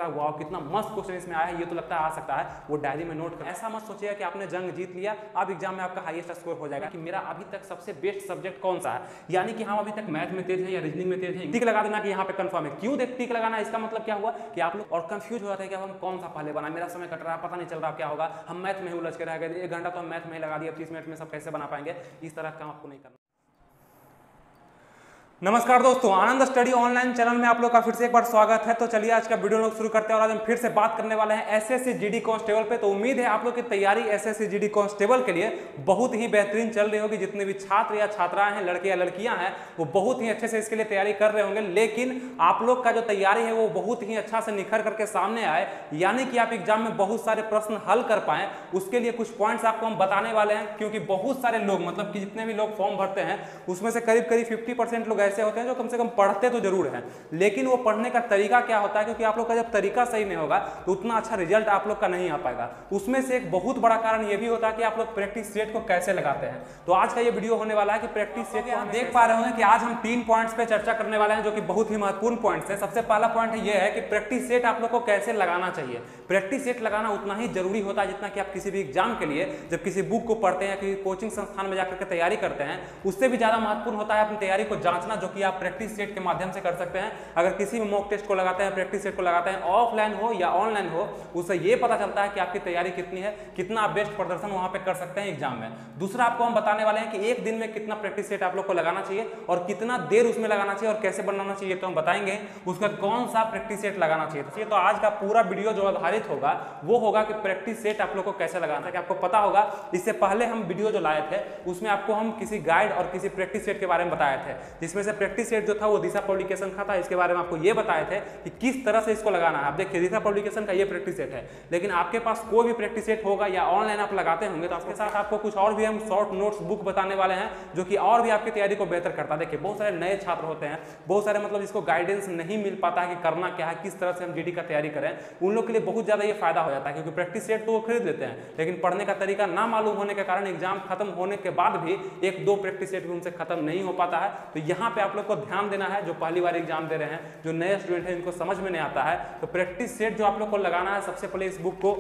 वाह कितना मस्त क्वेश्चन इसमें आया है, ये तो लगता है आ सकता है, वो डायरी में नोट कर। ऐसा मत सोचिएगा कि आपने जंग जीत लिया, अब एग्जाम में आपका हाईएस्ट स्कोर हो जाएगा कि मेरा अभी तक सबसे बेस्ट सब्जेक्ट कौन सा है, यानी कि हम अभी तक मैथ में तेज है या रीजनिंग में तेज है, टिक लगा देना कि यहाँ पे कंफर्म है। क्यों टिक लगाना, इसका मतलब क्या हुआ कि आप लोग और कंफ्यूज हो जाते हैं कि हम कौन सा पहले बना, मेरा समय कट रहा है, पता नहीं चल रहा क्या होगा, हम मैथ में ही उलझ के रह गए, 1 घंटा तो हम मैथ में ही लगा दिया, 30 मिनट में सब कैसे बना पाएंगे, इस तरह काम आपको नहीं करना। नमस्कार दोस्तों, आनंद स्टडी ऑनलाइन चैनल में आप लोग का फिर से एक बार स्वागत है। तो चलिए आज का वीडियो लोग शुरू करते हैं और आज हम फिर से बात करने वाले हैं एसएससी जीडी कांस्टेबल पे। तो उम्मीद है आप लोग की तैयारी एसएससी जीडी कांस्टेबल के लिए बहुत ही बेहतरीन चल रही होगी। जितने भी छात्र या छात्राएं हैं, लड़के या लड़कियां हैं, वो बहुत ही अच्छे से इसके लिए तैयारी कर रहे होंगे। लेकिन आप लोग का जो तैयारी है वो बहुत ही अच्छा से निखर करके सामने आए, यानी कि आप एग्जाम में बहुत सारे प्रश्न हल कर पाए, उसके लिए कुछ पॉइंट्स आपको हम बताने वाले हैं। क्योंकि बहुत सारे लोग, मतलब कि जितने भी लोग फॉर्म भरते हैं उसमें से करीब 50% लोग ऐसे होते हैं जो कम से कम पढ़ते तो जरूर हैं, लेकिन वो पढ़ने का तरीका क्या होता है, क्योंकि आप लोग का जब तरीका सही नहीं होगा तो उतना अच्छा रिजल्ट आप लोग का नहीं आ पाएगा। उसमें से एक बहुत बड़ा कारण ये भी होता है कि आप लोग प्रैक्टिस सेट को कैसे लगाते हैं। तो आज का ये वीडियो होने वाला है कि प्रैक्टिस सेट को हम देख पा रहे होंगे कि आज हम 3 पॉइंट्स पे चर्चा करने वाले हैं जो कि बहुत ही महत्वपूर्ण पॉइंट्स है। सबसे पहला पॉइंट ये है कि प्रैक्टिस सेट आप लोग को कैसे लगाना चाहिए। प्रैक्टिस सेट लगाना उतना ही जरूरी होता है जितना कि आप किसी भी एग्जाम के लिए जब किसी बुक को पढ़ते हैं या किसी कोचिंग संस्थान में जाकर के तैयारी करते हैं, उससे भी ज्यादा महत्वपूर्ण होता है अपनी तैयारी को जांचना, जो कि आप प्रैक्टिस सेट के माध्यम से कर सकते हैं। अगर किसी भी मॉक टेस्ट को लगाते हैं, प्रैक्टिस सेट को लगाते हैं, ऑफलाइन हो या ऑनलाइन हो, उससे ये पता चलता है कि आपकी तैयारी कितनी है, कितना आप बेस्ट प्रदर्शन वहां पे कर सकते हैं एग्जाम में। दूसरा आपको हम बताने वाले हैं कि एक दिन में कितना प्रैक्टिस सेट आप लोग को लगाना चाहिए और कितना देर उसमें लगाना चाहिए और कैसे बनाना चाहिए, तो हम बताएंगे। उसका कौन सा प्रैक्टिस सेट लगाना चाहिए। तो आज का पूरा वीडियो जो आधारित होगा वो होगा कि प्रैक्टिस सेट आप लोग को कैसे लगाना है। कि आपको पता होगा इससे पहले हम वीडियो जो लाए थे उसमें आपको हम किसी गाइड और किसी प्रैक्टिस सेट के बारे में बताए थे, जिसमें से प्रैक्टिस सेट जो था वो दिशा पब्लिकेशन का था। इसके बारे में आपको ये बताए थे कि किस तरह से इसको लगाना है। आप देखिए दिशा पब्लिकेशन का ये प्रैक्टिस सेट है, लेकिन आपके पास कोई भी प्रैक्टिस सेट होगा या ऑनलाइन आप लगाते होंगे तो आपके साथ आपको कुछ और भी हम शॉर्ट नोट्स बुक बताने वाले हैं जो कि और भी आपकी तैयारी को बेहतर करता है। देखिए बहुत सारे नए छात्र होते हैं, बहुत सारे मतलब इसको गाइडेंस नहीं मिल पाता है कि करना क्या है, किस तरह से हम जीडी का तैयारी करें। उन लोग के लिए बहुत ज्यादा ये फायदा हो जाता है, क्योंकि प्रैक्टिस सेट तो वो खरीद लेते हैं, लेकिन पढ़ने का तरीका ना मालूम होने के कारण एग्जाम खत्म होने के बाद भी 1-2 प्रैक्टिस सेट भी उनसे खत्म नहीं हो पाता है। तो यहाँ पे आप लोग को ध्यान देना है, जो पहली बार एग्जाम दे रहे हैं, जो नए स्टूडेंट हैं, इनको समझ में नहीं आता है। तो प्रैक्टिस सेट जो आप लोग को लगाना है, सबसे पहले इस बुक को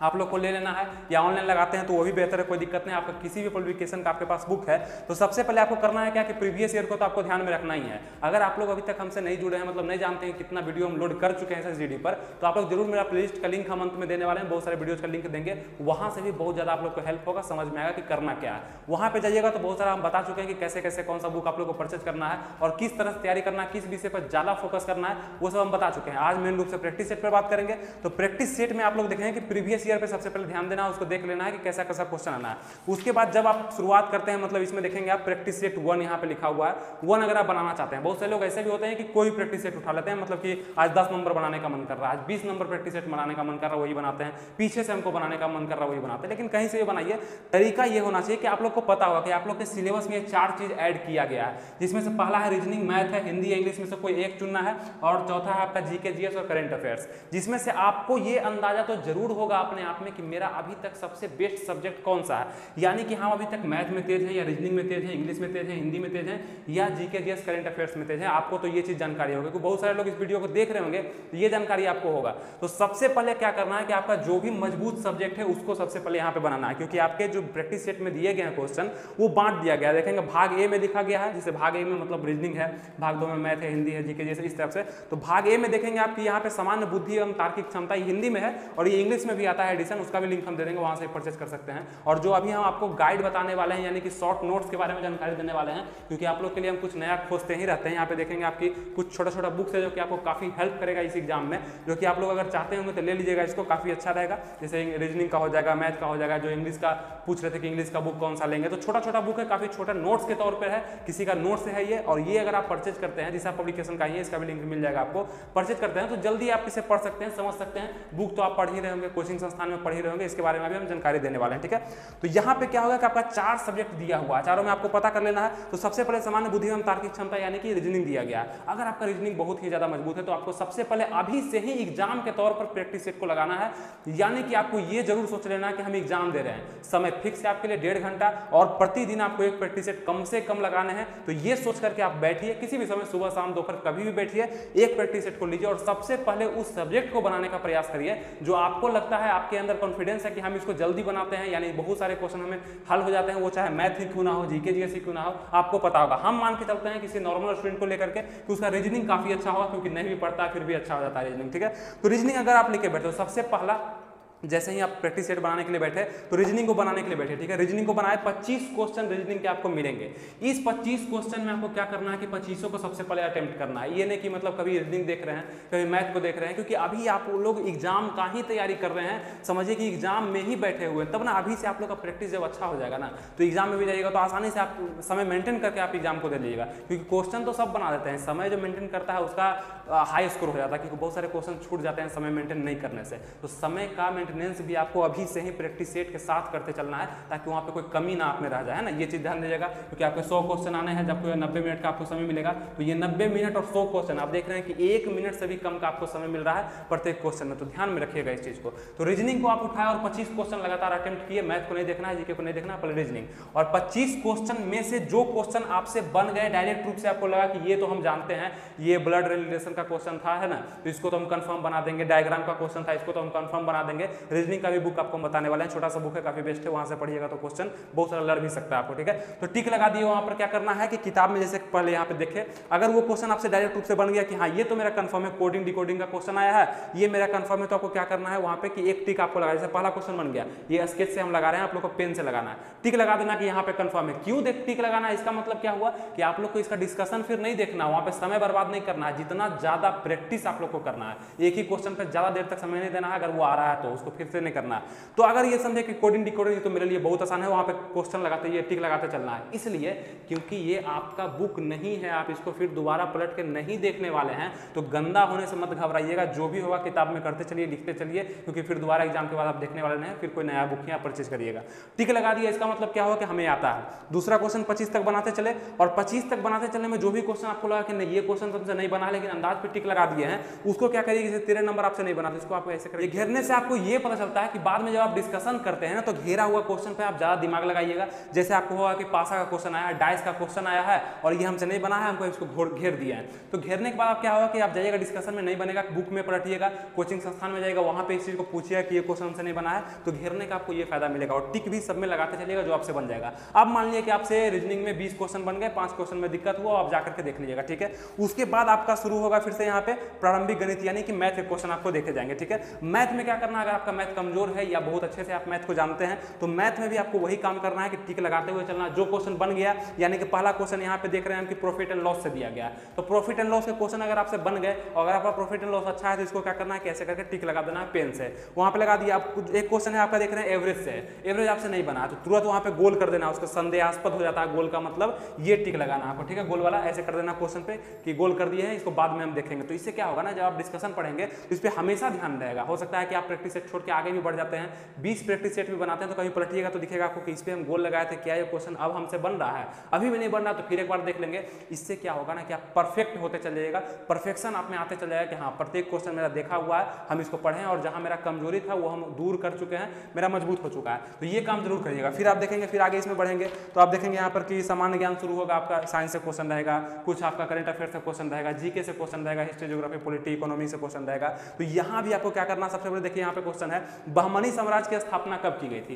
आप लोग को ले लेना है, या ऑनलाइन लगाते हैं तो वो भी बेहतर है, कोई दिक्कत नहीं। आपका किसी भी पब्लिकेशन का आपके पास बुक है तो सबसे पहले आपको करना है क्या कि प्रीवियस ईयर को तो आपको ध्यान में रखना ही है। अगर आप लोग अभी तक हमसे नहीं जुड़े हैं, मतलब नहीं जानते हैं कितना वीडियो हम लोड कर चुके हैं एसएसजीडी पर, तो आप लोग जरूर मेरा प्लेलिस्ट का लिंक हम अंत में देने वाले हैं, बहुत सारे वीडियोज का लिंक देंगे, वहां से भी बहुत ज्यादा आप लोग को हेल्प होगा, समझ में आएगा कि करना क्या है। वहां पे जाइएगा तो बहुत सारा हम बता चुके हैं कि कैसे कैसे कौन सा बुक आप लोग को परचेज करना है और किस तरह से तैयारी करना है, किस विषय पर ज्यादा फोकस करना है, वो सब हम बता चुके हैं। आज मेन रूप से प्रैक्टिस सेट पर बात करेंगे। तो प्रैक्टिस सेट में आप लोग देखेंगे कि प्रीवियस ईयर पे सबसे पहले ध्यान देना, उसको देख लेना है कि कैसा कैसा क्वेश्चन आना है। उसके बाद जब आप शुरुआत करते हैं, मतलब इसमें देखेंगे आप प्रैक्टिस सेट 1 यहाँ पे लिखा हुआ है, 1 अगर आप बनाना चाहते हैं। बहुत से लोग ऐसे भी होते हैं कि कोई प्रैक्टिस सेट उठा लेते हैं, मतलब कि आज 10 नंबर बनाने का मन कर रहा है, आज 20 नंबर प्रैक्टिस सेट बनाने का मन कर रहा है, वही बनाते हैं, पीछे से हमको बनाने का मन कर रहा है, वही बनाते हैं। लेकिन कहीं से भी बनाइए, तरीका ये होना चाहिए कि आप लोग को पता होगा कि आप लोग के सिलेबस में 4 चीज ऐड किया गया है, जिसमें से पहला है रीजनिंग, मैथ है, हिंदी, इंग्लिश में से कोई एक चुनना है, और चौथा है आपका जीके, जीएस और करंट अफेयर्स, जिसमें से आपको ये अंदाजा तो जरूर होगा अपने आप में कि मेरा अभी तक सबसे बेस्ट सब्जेक्ट कौन सा है, यानी कि हम अभी तक मैथ में तेज है या रीजनिंग में तेज है, इंग्लिश में तेज है, हिंदी में तेज है, या जीके, जीएस, करंट अफेयर्स में तेज है। आपको तो ये चीज जानकारी होगी, क्योंकि बहुत सारे लोग इस वीडियो को देख रहे होंगे तो ये जानकारी आपको होगा। तो सबसे पहले क्या करना है कि आपका जो भी मजबूत सब्जेक्ट है उसको सबसे पहले यहाँ पे बनाना है, क्योंकि आपके जो प्रैक्टिस सेट में दिए गए हैं क्वेश्चन वो बांट दिया गया है। देखेंगे भाग ए में लिखा गया है, जिसे भाग ए में मतलब रीजनिंग है, भाग 2 में मैथ है, हिंदी है, जीके, जीएस, इस तरफ से। तो भाग ए में देखेंगे आपकी यहाँ पे सामान्य बुद्धि एवं तार्किक क्षमता हिंदी में है, और ये इंग्लिश में भी आता है एडिशन, उसका भी लिंक हम दे देंगे, वहां से परचेज कर सकते हैं। और जो अभी हम आपको गाइड बताने वाले हैं, यानी कि शॉर्ट नोट्स के बारे में जानकारी देने वाले हैं, क्योंकि आप लोग के लिए हम कुछ नया खोजते ही रहते हैं। यहाँ पे देखेंगे आपकी कुछ छोटा छोटा बुक्स है जो कि आपको काफी हेल्प करेगा इस एग्जाम में, जो कि आप लोग अगर चाहते होंगे तो ले लीजिएगा, इसको काफी अच्छा रहेगा। जैसे रीजनिंग का हो जाएगा, मैथ का हो जाएगा, जो इंग्लिश का पूछ रहे थे कि इंग्लिश का बुक कौन सा लेंगे, तो छोटा छोटा बुक है, काफी छोटा नोट्स के तौर पर है, किसी का नोट्स है ये। और ये अगर आप परचेज करते हैं, दिशा पब्लिकेशन का ही है, इसका भी लिंक मिल जाएगा आपको, परचेज करते हैं तो जल्दी आप इसे पढ़ सकते हैं, समझ सकते हैं। बुक तो आप पढ़ ही रहे होंगे, कोचिंग संस्थान संस्थान में पढ़ ही रहे होंगे, इसके बारे में भी हम जानकारी देने वाले हैं, ठीक है। तो यहाँ पे क्या होगा कि आपका 4 सब्जेक्ट दिया हुआ है, चारों में आपको पता कर लेना है। तो सबसे पहले सामान्य बुद्धि एवं तार्किक क्षमता यानी कि रीजनिंग दिया गया है। अगर आपका रीजनिंग बहुत ही ज्यादा मजबूत है तो आपको सबसे पहले अभी से ही एग्जाम के तौर पर प्रैक्टिस सेट को लगाना है, यानी कि आपको ये जरूर सोच लेना है कि हम एग्जाम दे रहे हैं, समय फिक्स है आपके लिए 1.5 घंटा और प्रतिदिन आपको एक प्रैक्टिस सेट कम से कम लगाने हैं। तो ये सोच करके आप बैठिए, किसी भी समय सुबह शाम दोपहर कभी भी बैठिए, एक प्रैक्टिस सेट को लीजिए और सबसे पहले उस सब्जेक्ट को बनाने का प्रयास करिए जो आपको लगता है, आपके अंदर कॉन्फिडेंस है कि हम इसको जल्दी बनाते हैं, यानी बहुत सारे क्वेश्चन हमें हल हो जाते हैं, वो चाहे मैथ ही क्यों ना हो, जीके जीएस क्यों ना हो, आपको पता होगा। हम मान के चलते हैं किसी नॉर्मल स्टूडेंट को लेकर के कि उसका रीजनिंग काफी अच्छा होगा, क्योंकि नहीं भी पढ़ता फिर भी अच्छा हो जाता है रीजनिंग, ठीक है। तो रीजनिंग अगर आप लेके बैठे हो, सबसे पहला जैसे ही आप प्रैक्टिस सेट बनाने के लिए बैठे तो रीजनिंग को बनाने के लिए बैठे, ठीक है। रीजनिंग को बनाए 25 क्वेश्चन रीजनिंग के आपको मिलेंगे। इस 25 क्वेश्चन में आपको क्या करना है कि 25 को सबसे पहले अटेम्प्ट करना है। ये नहीं कि मतलब कभी रीजनिंग देख रहे हैं, कभी मैथ को देख रहे हैं, क्योंकि अभी आप लोग एग्जाम का ही तैयारी कर रहे हैं, समझिए कि एग्जाम में ही बैठे हुए हैं, तब ना अभी से आप लोग का प्रैक्टिस जब अच्छा हो जाएगा ना तो एग्जाम में भी जाइएगा तो आसानी से आप समय मेंटेन करके आप एग्जाम को दे लीजिएगा, क्योंकि क्वेश्चन तो सब बना देते हैं, समय जो मेंटेन करता है उसका हाई स्कोर हो जाता है, क्योंकि बहुत सारे क्वेश्चन छूट जाते हैं समय मेंटेन नहीं करने से। तो समय का मेंटेनेंस भी आपको अभी से ही प्रैक्टिस सेट के साथ करते चलना है, ताकि वहां पे कोई कमी ना आप में रह जाए, है ना। ये चीज ध्यान दीजिएगा, क्योंकि आपके 100 क्वेश्चन आने हैं, जब 90 मिनट का आपको समय मिलेगा, तो ये 90 मिनट और 100 क्वेश्चन आप देख रहे हैं कि 1 मिनट से भी कम का आपको समय मिल रहा है प्रत्येक क्वेश्चन में। तो ध्यान में रखिएगा इस चीज को। तो रीजनिंग को आप उठाए और 25 क्वेश्चन लगातार अटेम्प्ट किए, मैथ को नहीं देखना है, जीके को नहीं देखना, पहले रीजनिंग। और 25 क्वेश्चन में से जो क्वेश्चन आपसे बन गए, डायरेक्ट रूप से आपको लगा कि ये तो हम जानते हैं, ये ब्लड रिलेशन का क्वेश्चन था, है ना, तो इसको तो हम कंफर्म बना देंगे, डायग्राम का क्वेश्चन था, इसको तो हम कंफर्म बना देंगे। रीजनिंग का भी बुक आपको बताने वाले हैं, छोटा सा बुक है, काफी बेस्ट है, वहां से पढ़िएगा तो क्वेश्चन बहुत सारा लड़ भी सकता है आपको, ठीक है। तो टिक लगा दिए। वहां पर क्या करना है कि किताब में जैसे पहले यहाँ पे देखे, अगर वो क्वेश्चन आपसे डायरेक्ट रूप से बन गया कि हाँ ये तो मेरा कंफर्म है, कोडिंग डिकोडिंग का क्वेश्चन आया है, ये मेरा कंफर्म है, तो आपको क्या करना है वहां पे कि एक टिक आपको लगा, जैसे पहला क्वेश्चन बन गया, ये स्केच से हम लगा रहे हैं, आप लोग को पेन से लगाना है, टिक लगा देना कि यहाँ पे कंफर्म है। क्यों टिक लगाना है, इसका मतलब क्या हुआ कि आप लोग को इसका डिस्कशन फिर नहीं देखना, वहां पे समय बर्बाद नहीं करना है, जितना ज्यादा प्रैक्टिस आप लोग को करना है, एक ही क्वेश्चन पर ज्यादा देर तक समय नहीं देना है, अगर वो आ रहा है तो उसको फिर से नहीं करना है। तो अगर ये समझे कि कोडिंग डिकोडिंग तो मेरे लिए बहुत आसान है, वहां पे क्वेश्चन लगाते ये टिक लगाते चलना है, इसलिए क्योंकि ये आपका बुक नहीं है, आप इसको फिर दोबारा पलट के नहीं देखने वाले हैं, तो गंदा होने से मत घबराइएगा, जो भी होगा किताब में करते चलिए, लिखते चलिए, क्योंकि फिर दोबारा एग्जाम के बाद आप देखने वाले नहीं, फिर कोई नया बुक यहाँ परचेज करिएगा। टिक लगा दिया, इसका मतलब क्या हुआ कि हमें आता है। दूसरा क्वेश्चन 25 तक बनाते चले, और 25 तक बनाते चलने में जो भी क्वेश्चन आपको लगा कि नहीं ये क्वेश्चन तुमसे नहीं बना, लेकिन अंदाज पे टिक लगा दिए हैं, उसको क्या करिए, जैसे 13 नंबर आपसे नहीं बना, तो इसको आपको ऐसे करिए। घेरने से आपको ये पता चलता है कि बाद में जब आप डिस्कशन करते हैं ना, तो घेरा हुआ क्वेश्चन पे आप ज्यादा दिमाग लगाइएगा। जैसे आपको होगा कि पासा का क्वेश्चन आया है, डाइस का क्वेश्चन आया है, और ये हमसे नहीं बना है, हमको इसको घेर दिया है, तो घेरने के बाद आप क्या होगा कि आप जाइएगा डिस्कशन में, नहीं बनेगा बुक में पलटिएगा, कोचिंग संस्थान में जाएगा, वहां पे इस चीज को पूछिएगा कि ये क्वेश्चन हमसे नहीं बना है, तो घेरने का आपको ये फायदा मिलेगा। और टिक भी सब में लगाते चलिएगा जो आपसे बन जाएगा। अब मान लीजिए कि आपसे रीजनिंग में 20 क्वेश्चन बन गए, 5 क्वेश्चन में दिक्कत हुआ, आप जाकर के देख लीजिएगा, ठीक है। उसके बाद आपका शुरू होगा फिर से यहाँ पे प्रारंभिक गणित, यानी कि मैथ के क्वेश्चन आपको देखे जाएंगे, ठीक है। मैथ में क्या करना है, अगर आपका मैथ कमजोर है या बहुत अच्छे से आप मैथ को जानते हैं, तो मैथ में भी आपको वही काम करना है कि टिक लगाते हुए चलना। जो क्वेश्चन बन गया, यानी कि पहला क्वेश्चन यहाँ पे देख रहे हैं कि प्रॉफिट एंड लॉस से दिया गया, तो प्रॉफिट एंड लॉस के क्वेश्चन अगर आपसे बन गए और अगर आपका प्रॉफिट एंड लॉस अच्छा है, तो इसको क्या करना है, कैसे करके टिक लगा देना है पेन से। वहां पे लगा दिया। आप एक क्वेश्चन है आपका देख रहे हैं एवरेज से, एवरेज आपसे नहीं बना, तो तुरंत वहां पे गोल कर देना, उसका संदेहास्पद हो जाता है गोल का मतलब, ये टिक लगाना आपको, ठीक है। गोल वाला ऐसे कर देना क्वेश्चन पे कि गोल कर दिए हैं, इसको बाद में हम देखेंगे। तो इससे क्या होगा ना, जब आप डिस्कशन पढ़ेंगे तो इस पर हमेशा ध्यान रहेगा। हो सकता है कि आप प्रैक्टिस सेट छोड़ के आगे भी बढ़ जाते हैं, 20 प्रैक्टिस सेट भी बनाते हैं, तो कभी पलटिएगा तो दिखेगा आपको कि इस पे हम गोल लगाए थे, क्या ये क्वेश्चन अब हमसे बन रहा है, अभी भी नहीं बन रहा, तो फिर एक बार देख लेंगे। इससे क्या होगा ना कि आप परफेक्ट होते चले जाएगा, परफेक्शन आप में आते चले जाएगा कि हाँ प्रत्येक क्वेश्चन मेरा देखा हुआ है, हम इसको पढ़ें, और जहां मेरा कमजोरी था वो हम दूर कर चुके हैं, मेरा मजबूत हो चुका है। तो ये काम जरूर करिएगा। फिर आप देखेंगे, फिर आगे इसमें बढ़ेंगे तो आप देखेंगे यहाँ पर कि सामान्य ज्ञान शुरू होगा आपका, साइंस से क्वेश्चन रहेगा, कुछ आपका करंट अफेयर से क्वेश्चन रहेगा, जीके से क्वेश्चन रहेगा, हिस्ट्री ज्योग्राफी पॉलिटी इकोनॉमी से क्वेश्चन रहेगा। तो यहाँ भी आपको क्या करना, सबसे पहले देखिए यहाँ पे क्वेश्चन है, बहमनी साम्राज्य की स्थापना कब की गई थी,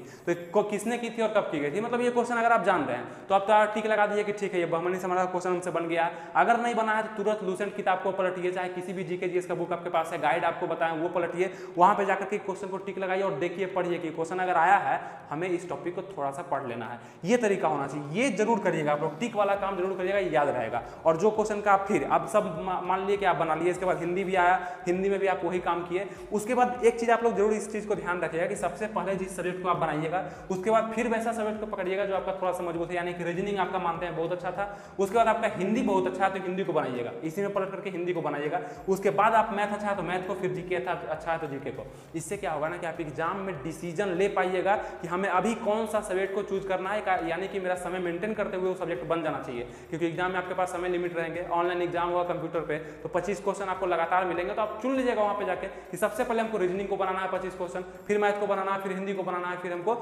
तो किसने की थी और कब की गई थी, मतलब ये क्वेश्चन अगर आप जान रहे हैं तो आप टिक लगा दीजिए कि ठीक है ये बहमनी साम्राज्य क्वेश्चन हमसे बन गया। अगर नहीं बना है तो तुरंत लूसेंट किताब को पलटिए, चाहे किसी भी जीके जीएस का बुक आपके पास है, गाइड आपको बताएं वो पलटिए, वहां पे जाकर के क्वेश्चन को टिक लगाइए और देखिए, पढ़िए कि क्वेश्चन अगर आया है हमें इस टॉपिक को थोड़ा सा पढ़ लेना है। ये तरीका होना चाहिए, ये जरूर करिएगा आप लोग, टिक वाला काम जरूर करिएगा, याद रहेगा। और जो क्वेश्चन का आप फिर अब सब मान लिए कि आप बना लिए, इसके बाद हिंदी भी आया, हिंदी में भी आप वही काम किए। उसके बाद एक चीज आप लोग जरूर जरूर इस चीज को ध्यान रखिएगा कि सबसे पहले जिस सब्जेक्ट को आप बनाइएगा उसके बाद फिर वैसा सब्जेक्ट को पकड़िएगा जो आपका थोड़ा सा मजबूत है, यानी कि रीजनिंग आपका मानते हैं बहुत अच्छा था, उसके बाद आपका हिंदी बहुत अच्छा है तो हिंदी को बनाइएगा, इसी में पलट करके हिंदी को बनाइएगा। उसके बाद आप मैथ अच्छा है तो मैथ को, फिर जीके अच्छा है तो जीके को। इससे क्या होगा ना कि आप एग्जाम में डिसीजन ले पाइएगा कि हमें अभी कौन सा सब्जेक्ट को चूज करना है, यानी कि मेरा समय मेंटेन करते हुए वो सब्जेक्ट बन जाना चाहिए, क्योंकि एग्जाम में आपके पास समय लिमिट रहेंगे। ऑनलाइन एग्जाम होगा कंप्यूटर पे तो 25 क्वेश्चन आपको लगातार मिलेंगे, तो आप चुन लीजिएगा वहां पे जाके कि सबसे पहले हमको रीजनिंग को बनाना है 25 क्वेश्चन, फिर मैथ को बनाना है, फिर हिंदी को बनाना है, फिर हमको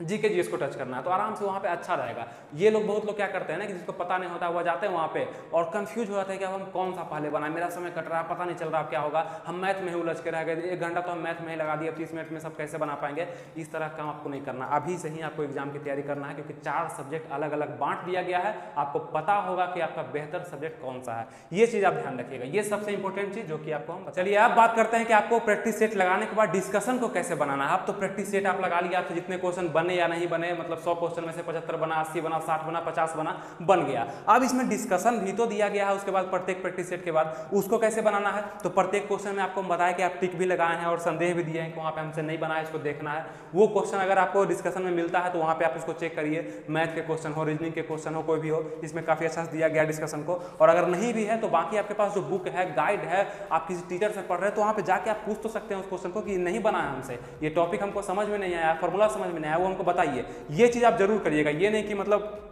जीके जीएस को टच करना है, तो आराम से वहाँ पे अच्छा रहेगा। ये लोग बहुत लोग क्या करते हैं ना कि जिसको पता नहीं होता वो जाते हैं वहाँ पे और कंफ्यूज हो जाते हैं कि अब हम कौन सा पहले बनाए, मेरा समय कट रहा है, पता नहीं चल रहा क्या होगा, हम मैथ में ही उलझ के रह गए, 1 घंटा तो हम मैथ में ही लगा दिए, 30 मिनट में सब कैसे बना पाएंगे। इस तरह काम आपको नहीं करना, अभी से ही आपको एग्जाम की तैयारी करना है, क्योंकि 4 सब्जेक्ट अलग अलग बांट दिया गया है, आपको पता होगा कि आपका बेहतर सब्जेक्ट कौन सा है। ये चीज आप ध्यान रखिएगा, ये सबसे इंपॉर्टेंट चीज जो कि आपको हम। चलिए आप बात करते हैं कि आपको प्रैक्टिस सेट लगाने के बाद डिस्कशन को कैसे बनाना है। आप तो प्रैक्टिस सेट आप लगा लिया, आपसे जितने क्वेश्चन बने या नहीं बने, मतलब 100 क्वेश्चन में से 75 बना, 80 बना, 60 बना, 50 बना, बन गया। अब इसमें डिस्कशन भी तो दिया गया है उसके बाद प्रत्येक प्रैक्टिस सेट के बाद, उसको कैसे बनाना है। तो प्रत्येक क्वेश्चन में आपको बताया कि आप टिक भी लगाए हैं और संदेह भी दिए हैं कि वहाँ पे हमसे नहीं बना है, इसको देखना है। वो क्वेश्चन अगर आपको डिस्कशन में मिलता है तो वहाँ पे आप उसको चेक करिए, मैथ के क्वेश्चन हो, रीजनिंग के क्वेश्चन हो, कोई भी हो, इसमें काफी अच्छा दिया गया डिस्कशन को। और अगर नहीं भी है तो बाकी आपके पास जो बुक है, गाइड है, आप किसी टीचर से पढ़ रहे हैं तो वहाँ पे जाके आप पूछ तो सकते हैं उस क्वेश्चन को कि नहीं बना है हमसे, ये टॉपिक हमको समझ में नहीं आया, फॉर्मूला समझ में नहीं आया, वो हमको बताइए। ये चीज आप जरूर करिएगा, ये नहीं कि मतलब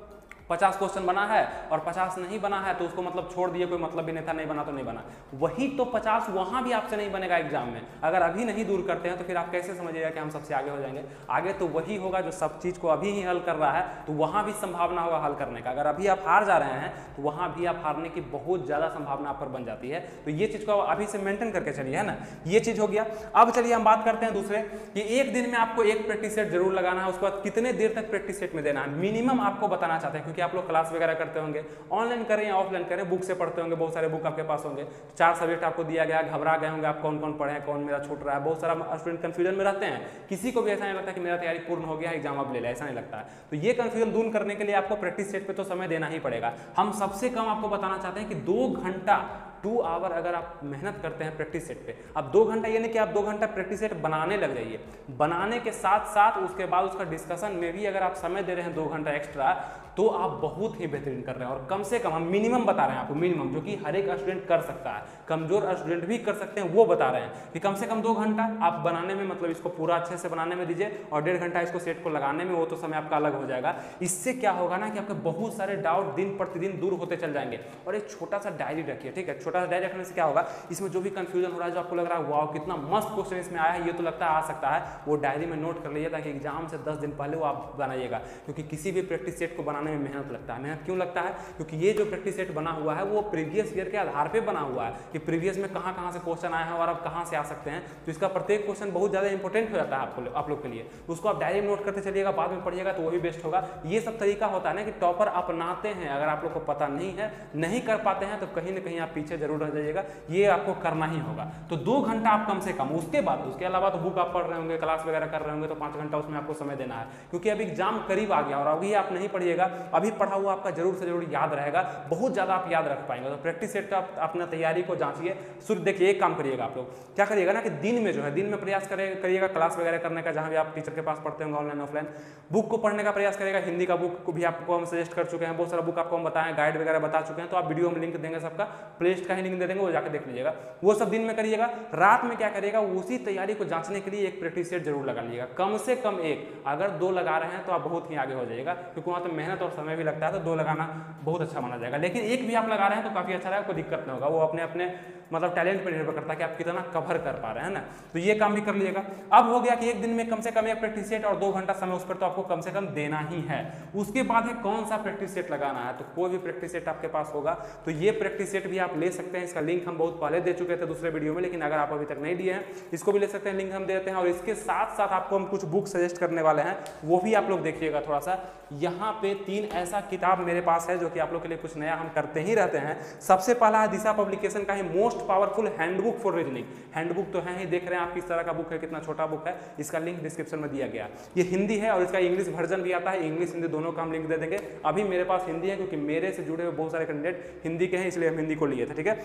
50 क्वेश्चन बना है और 50 नहीं बना है तो उसको मतलब छोड़ दिए, कोई मतलब भी नहीं था, नहीं बना तो नहीं बना। वही तो 50 वहां भी आपसे नहीं बनेगा एग्जाम में। अगर अभी नहीं दूर करते हैं तो फिर आप कैसे समझिएगा कि हम सबसे आगे हो जाएंगे। आगे तो वही होगा जो सब चीज को अभी ही हल कर रहा है, तो वहां भी संभावना होगा हल करने का। अगर अभी आप हार जा रहे हैं तो वहां भी आप हारने की बहुत ज्यादा संभावना आप पर बन जाती है। तो ये चीज को अभी से मेंटेन करके चलिए, है ना। ये चीज हो गया। अब चलिए हम बात करते हैं दूसरे कि एक दिन में आपको एक प्रैक्टिस सेट जरूर लगाना है, उसके बाद कितने देर तक प्रैक्टिस सेट में देना है मिनिमम आपको बताना चाहते हैं, क्योंकि आप लोग क्लास वगैरह करते होंगे, ऑनलाइन करें या ऑफलाइन करें, बुक से पढ़ते होंगे, बहुत सारे बुक आपके पास होंगे, 4 सब्जेक्ट आपको दिया गया, घबरा गए होंगे आप कौन कौन पढ़े हैं, कौन मेरा छूट रहा है। बहुत सारा स्टूडेंट कंफ्यूजन में रहते हैं, किसी को भी ऐसा नहीं लगता कि मेरा तैयारी पूर्ण हो गया, एग्जाम अब ले ले, ऐसा नहीं लगता है। तो ये कंफ्यूजन दूर करने के लिए आपको प्रैक्टिस सेट पे तो समय देना ही पड़ेगा। हम सबसे कम आपको बताना चाहते हैं कि 2 घंटा 2 आवर अगर आप मेहनत करते हैं प्रैक्टिस सेट पे, अब 2 घंटा ये नहीं कि आप 2 घंटा प्रैक्टिस सेट बनाने लग जाइए, बनाने के साथ साथ उसके बाद उसका डिस्कशन में भी अगर आप समय दे रहे हैं 2 घंटा एक्स्ट्रा, तो आप बहुत ही बेहतरीन कर रहे हैं। और कम से कम हम मिनिमम बता रहे हैं आपको, मिनिमम जो कि हर एक स्टूडेंट कर सकता है, कमजोर स्टूडेंट भी कर सकते हैं, वो बता रहे हैं कि कम से कम 2 घंटा आप बनाने में, मतलब इसको पूरा अच्छे से बनाने में दीजिए और 1.5 घंटा इसको सेट को लगाने में, वो तो समय आपका अलग हो जाएगा। इससे क्या होगा ना कि आपके बहुत सारे डाउट दिन प्रतिदिन दूर होते चल जाएंगे। और एक छोटा सा डायरी रखिए, ठीक है। छोटा सा डायरी रखने से क्या होगा, इसमें जो भी कंफ्यूजन हो रहा है, जो आपको लग रहा है वाह कितना मस्त क्वेश्चन इसमें आया है, ये तो लगता है आ सकता है, वो डायरी में नोट कर लीजिए ताकि एग्जाम से 10 दिन पहले वो आप बनाइएगा। क्योंकि किसी भी प्रैक्टिस सेट को बनाने में मेहनत लगता है। मेहनत क्यों लगता है, क्योंकि ये जो प्रैक्टिस सेट बना हुआ है वो प्रीवियस ईयर के आधार पे बना हुआ है कि प्रीवियस में कहां कहां से क्वेश्चन आए हैं और अब कहां से आ सकते हैं। तो इसका प्रत्येक क्वेश्चन बहुत ज्यादा इंपॉर्टेंट हो जाता है आप लोग के लिए। उसको आप डायरी में नोट करते चलिएगा, बाद में पढ़िएगा तो वो भी बेस्ट होगा। ये सब तरीका होता है ना कि टॉपर अपनाते हैं, अगर आप लोग को पता नहीं है, नहीं कर पाते हैं तो कहीं ना कहीं आप पीछे जरूर रह जाइएगा, ये आपको करना ही होगा। तो 2 घंटा आप कम से कम, उसके बाद उसके अलावा तो बुक आप पढ़ रहे होंगे, क्लास वगैरह कर रहे होंगे, तो 5 घंटा उसमें आपको समय देना है, क्योंकि अभी एग्जाम करीब आ गया और अभी आप नहीं पढ़िएगा, अभी पढ़ा हुआ आपका जरूर से जरूर याद रहेगा, बहुत ज्यादा आप याद रख पाएंगे। तो प्रैक्टिस सेट का अपना तैयारी को जांचिए। शुरू देखिए, एक काम करिएगा, आप लोग क्या करिएगा ना कि दिन में जो है, दिन में प्रयास करिएगा क्लास वगैरह करने का, जहां भी आप टीचर के पास पढ़ते होंगे, ऑनलाइन ऑफलाइन, बुक को पढ़ने का प्रयास करिएगा। हिंदी का बुक को भी आपको हम सजेस्ट कर चुके हैं, बहुत सारा बुक आपको हम बताएं, गाइड वगैरह बता चुके हैं, तो आप वीडियो में लिंक देंगे, सबका प्लेलिस्ट का ही लिंक दे देंगे, वो जाकर देख लीजिएगा। वो सब दिन में करिएगा। रात में क्या करिएगा, उसी तैयारी को जांचने के लिए एक प्रैक्टिस सेट जरूर लगा लीजिएगा, कम से कम एक। अगर 2 लगा रहे हैं तो आप बहुत ही आगे हो जाइएगा, क्योंकि वहां तो मेहनत और समय भी लगता है, तो 2 लगाना बहुत अच्छा माना जाएगा। लेकिन एक भी आप लगा रहे हैं तो काफी अच्छा रहेगा, कोई दिक्कत नहीं होगा। वो अपने अपने मतलब टैलेंट पर निर्भर करता है कि आप कितना कवर कर पा रहे हैं ना। तो ये काम भी कर लीजिएगा। अब हो गया कि एक दिन में कम से कम एक प्रैक्टिस सेट और 2 घंटा समय उस पर तो आपको कम से कम देना ही है। उसके बाद है कौन सा प्रैक्टिस सेट लगाना है। तो कोई भी प्रैक्टिस सेट आपके पास होगा तो ये प्रैक्टिस सेट भी आप ले सकते हैं। इसका लिंक हम बहुत पहले दे चुके थे दूसरे वीडियो में, लेकिन अगर आप अभी तक नहीं लिए हैं इसको भी ले सकते हैं, लिंक हम देते हैं। और इसके साथ साथ आपको हम कुछ बुक सजेस्ट करने वाले हैं, वो भी आप लोग देखिएगा थोड़ा सा। यहाँ पे 3 ऐसा किताब मेरे पास है जो कि आप लोग के लिए कुछ नया हम करते ही रहते हैं। सबसे पहला है दिशा पब्लिकेशन का ही most powerful handbook for reasoning. Handbook तो है ही, देख रहे हैं आप किस तरह का बुक है, कितना छोटा बुक है। इसका लिंक डिस्क्रिप्शन में दिया गया। ये हिंदी है और इसका इंग्लिश वर्जन भी आता है, इंग्लिश हिंदी दोनों का हम लिंक दे देंगे। अभी मेरे पास हिंदी है क्योंकि मेरे से जुड़े हुए बहुत सारे कैंडिडेट हिंदी के हैं, इसलिए हम हिंदी को लिए थे, ठीक है।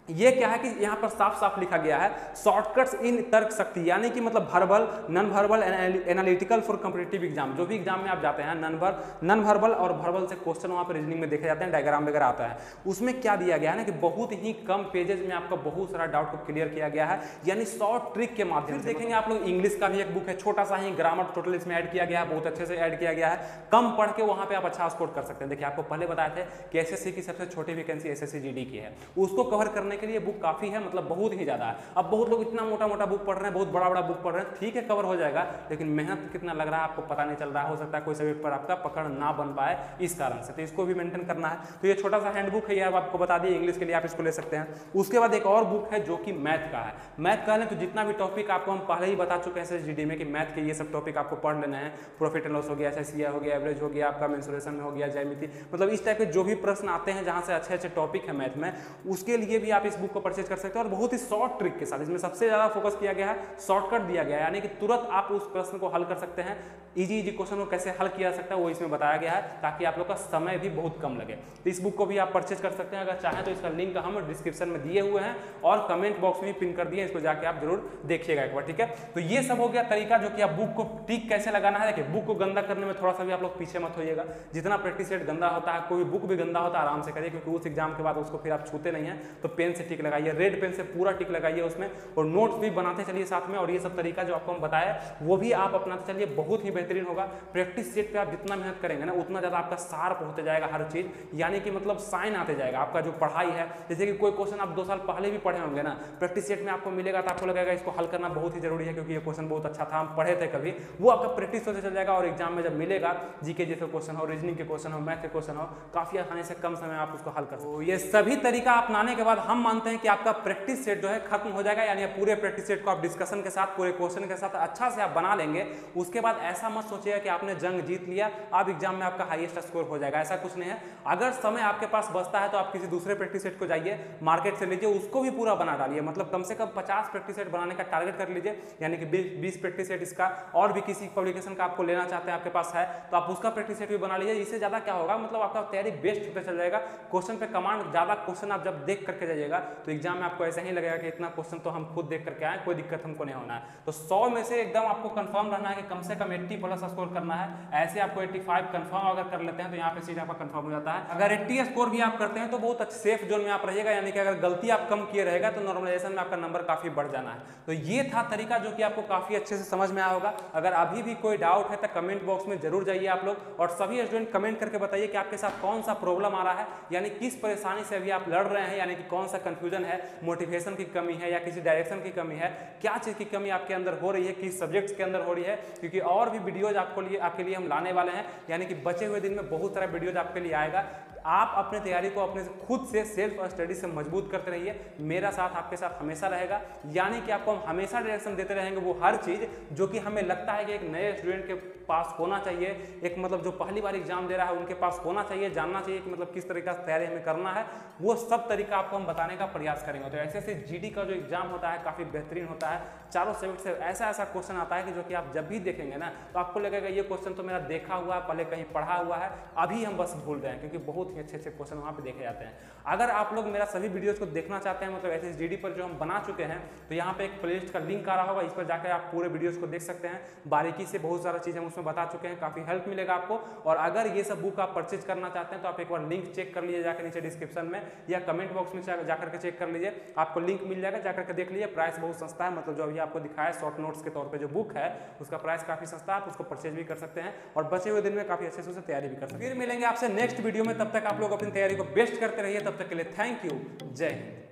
ये क्या है कि यहाँ पर साफ साफ लिखा गया है शॉर्टकट्स इन तर्क शक्ति, यानी कि मतलब verbal, non verbal, analytical for competitive exam. जो भी एग्जाम में आप जाते हैं नॉन वर्बल और वर्बल से क्वेश्चन वहाँ पर रीजनिंग में देखे जाते हैं, डायग्राम वगैरह आता है। उसमें क्या दिया गया है ना कि बहुत ही कम पेजेस में आपका बहुत सारा डाउट को क्लियर किया गया है, यानी शॉर्ट ट्रिक के माध्यम से। देखेंगे आप लोग इंग्लिश का भी एक बुक है, छोटा सा ही, ग्रामर टोटल इसमें ऐड किया गया है, बहुत अच्छे से ऐड किया गया है। कम पढ़ के वहाँ पे आप अच्छा स्कोर कर सकते हैं। देखिए आपको पहले बताए थे कि एसएससी की सबसे छोटी वैकेंसी एसएससी जीडी की है, उसको कवर करने के लिए बुक काफी है, मतलब बहुत ही ज्यादा है। अब बहुत लोग इतना मोटा मोटा बुक पढ़ रहे हैं, बहुत बड़ा बड़ा बुक पढ़ रहे हैं, ठीक है कवर हो जाएगा, लेकिन मेहनत कितना लग रहा है आपको पता नहीं चल रहा है। हो सकता है कोई सब्जेक्ट पर आपका पकड़ ना बन पाए इस कारण से, तो इसको भी मेंटेन करना है। तो ये छोटा सा हैंडबुक है, ये आपको बता दिए, इंग्लिश के लिए आप इसको ले सकते हैं। उसके बाद एक और बुक है जो कि मैथ का है। मैथ का है तो जितना भी टॉपिक आपको हम पहले ही बता चुके हैं एसएसजीडी में कि मैथ के ये सब टॉपिक आपको पढ़ लेना है। प्रॉफिट एंड लॉस हो गया, एसएससीआई हो गया, एवरेज हो गया, आपका मेंसुरेशन में हो गया, ज्यामिति, मतलब इस टाइप के जो भी प्रश्न आते हैं जहां से अच्छे अच्छे टॉपिक है मैथ में, उसके लिए भी आप इस बुक को परचेज कर सकते हैं। और बहुत ही शॉर्ट ट्रिक के साथ इसमें सबसे ज्यादा फोकस किया गया है, शॉर्टकट दिया गया है, यानी कि तुरंत आप उस प्रश्न को हल कर सकते हैं। इजी क्वेश्चन को कैसे हल किया जा सकता है वो इसमें बताया गया है, ताकि आप लोग का समय भी बहुत कम लगे। तो इस बुक को भी आप परचेज कर सकते हैं, अगर चाहें तो इसका लिंक हम डिस्क्रिप्शन में दिए हुए हैं और कमेंट बॉक्स में पिन कर दिए, इसको जाके आप जरूर देखिएगा एक बार, ठीक है। तो ये सब हो गया तरीका जो कि आप बुक को टिक कैसे लगाना है। देखिए बुक को गंदा करने में थोड़ा सा भी आप लोग पीछे मत होइएगा, जितना प्रैक्टिस सेट गंदा होता है, कोई बुक भी गंदा होता है, आराम से करिए, क्योंकि उस एग्जाम के बाद उसको फिर आप छूते नहीं है। तो पेन से टिक लगाइए, रेड पेन से पूरा टिक लगाइए उसमें, और नोट्स भी बनाते चलिए साथ में। और ये सब तरीका जो आपको हम बताया वो भी आप अपनाते चलिए, बहुत ही बेहतरीन होगा। प्रैक्टिस सेट पे आप जितना मेहनत करेंगे ना उतना ज्यादा आपका शार्प होते जाएगा हर चीज, यानी कि मतलब साइन आते जाएगा आपका जो पढ़ाई है। जैसे कि कोई क्वेश्चन आप 2 साल पहले भी पढ़े होंगे ना, प्रैक्टिस सेट में आपको मिलेगा तो आपको लगेगा इसको हल करना बहुत ही जरूरी है, क्योंकि ये क्वेश्चन बहुत अच्छा था, हम पढ़े थे कभी, वो आपका प्रैक्टिस होते चल जाएगा। और एग्जाम में जब मिलेगा, जीके जैसे क्वेश्चन हो, रीजनिंग के क्वेश्चन हो, मैथ के क्वेश्चन हो, काफी आसानी से कम समय आप उसको हल कर सकते हो। ये सभी तरीका अपनाने के बाद हम मानते हैं कि आपका प्रैक्टिस सेट जो है खत्म हो जाएगा, यानी पूरे प्रैक्टिस सेट को आप डिस्कशन के साथ, पूरे क्वेश्चन के साथ अच्छा से आप बना लेंगे। उसके बाद ऐसा मत सोचिएगा कि आपने जंग जीत लिया, अब एग्जाम में आपका हाईएस्ट स्कोर हो जाएगा, ऐसा कुछ नहीं है। अगर समय आपके पास बचता है तो आप किसी दूसरे प्रैक्टिस सेट को जाइए, मार्केट से लीजिए, उसको भी पूरा बना डालिए, मतलब कम से कम 50 प्रैक्टिस सेट बनाने का टारगेट कर लीजिए, यानी कि 20 प्रैक्टिस सेट इसका, और भी किसी पब्लिकेशन का आपको लेना चाहते हैं आपके पास है तो आप उसका प्रैक्टिस सेट भी बना लीजिए। इससे ज्यादा क्या होगा, मतलब आपका तैयारी बेस्ट होते चल जाएगा। क्वेश्चन पे कमांड, ज्यादा क्वेश्चन आप जब देख करके जाइएगा तो एग्जाम में आपको ऐसा ही लगेगा कि इतना क्वेश्चन तो हम खुद देख करके आए, कोई दिक्कत हमको नहीं होना है। तो 100 में से एकदम आपको कंफर्म रहना है कि कम से कम 80 प्लस स्कोर करना है। ऐसे आपको 85 कंफर्म अगर कर लेते हैं तो यहाँ पे सीट आपका कंफर्म हो जाता है। अगर 80 स्कोर भी आप करते हैं तो बहुत अच्छे सेफ जोन में आप रहिएगा, यानी कि अगर गलती आप कम किए रहेगा तो नॉर्मलाइजेशन में आपका नंबर काफी बढ़ जाना है। तो ये था तरीका जो कि आपको काफी अच्छे से समझ में आया होगा। अगर अभी भी कोई डाउट है तो कमेंट बॉक्स में जरूर जाइए आप लोग, और सभी स्टूडेंट कमेंट करके बताइए कि आपके साथ कौन सा प्रॉब्लम आ रहा है, यानी किस परेशानी से अभी आप लड़ रहे हैं, यानी कि कौन सा कंफ्यूजन है, मोटिवेशन की कमी है या किसी डायरेक्शन की कमी है, क्या चीज की कमी आपके अंदर हो रही है, किस सब्जेक्ट्स के अंदर हो रही है। क्योंकि और भी वीडियोज आपके लिए हम लाने वाले हैं, यानी कि बचे हुए दिन में बहुत सारा वीडियोज आपके लिए आएगा। आप अपने तैयारी को अपने खुद से सेल्फ स्टडी से मजबूत करते रहिए, मेरा साथ आपके साथ हमेशा रहेगा, यानी कि आपको हम हमेशा डायरेक्शन देते रहेंगे, वो हर चीज जो कि हमें लगता है कि एक नए स्टूडेंट के पास होना चाहिए, एक मतलब जो पहली बार एग्जाम दे रहा है उनके पास होना चाहिए, जानना चाहिए कि मतलब किस तरीका से तैयारी हमें करना है, वो सब तरीका आपको हम बताने का प्रयास करेंगे। तो ऐसे जीडी का जो एग्जाम होता है काफी बेहतरीन होता है, चारों सब्जेक्ट से ऐसा ऐसा क्वेश्चन आता है कि जो कि आप जब भी देखेंगे ना तो आपको लगेगा ये क्वेश्चन तो मेरा देखा हुआ है, पहले कहीं पढ़ा हुआ है, अभी हम बस भूल रहे हैं, क्योंकि बहुत ही अच्छे अच्छे क्वेश्चन वहाँ पे देखे जाते हैं। अगर आप लोग मेरा सभी वीडियोस को देखना चाहते हैं, मतलब एसएसजीडी पर जो हम बना चुके हैं, तो यहाँ पे एक प्लेलिस्ट का लिंक आ रहा होगा, इस पर जाकर आप पूरे वीडियोस को देख सकते हैं, बारीकी से बहुत सारा चीज़ हम उसमें बता चुके हैं, काफ़ी हेल्प मिलेगा आपको। और अगर ये सब बुक आप परचेज करना चाहते हैं तो आप एक बार लिंक चेक कर लीजिए जाकर नीचे डिस्क्रिप्शन में, या कमेंट बॉक्स में जाकर के चेक कर लीजिए, आपको लिंक मिल जाएगा, जाकर के देख लीजिए। प्राइस बहुत सस्ता है, मतलब जो अभी आपको दिखाया शॉर्ट नोट्स के तौर पे जो बुक है उसका प्राइस काफी सस्ता है, आप उसको परचेज भी कर सकते हैं और बचे हुए दिन में काफी अच्छे से उसे तैयारी भी कर सकते हैं। फिर मिलेंगे आपसे नेक्स्ट वीडियो में, तब तक आप लोग अपनी तैयारी को बेस्ट करते रहिए, तब तक के लिए थैंक यू, जय हिंद।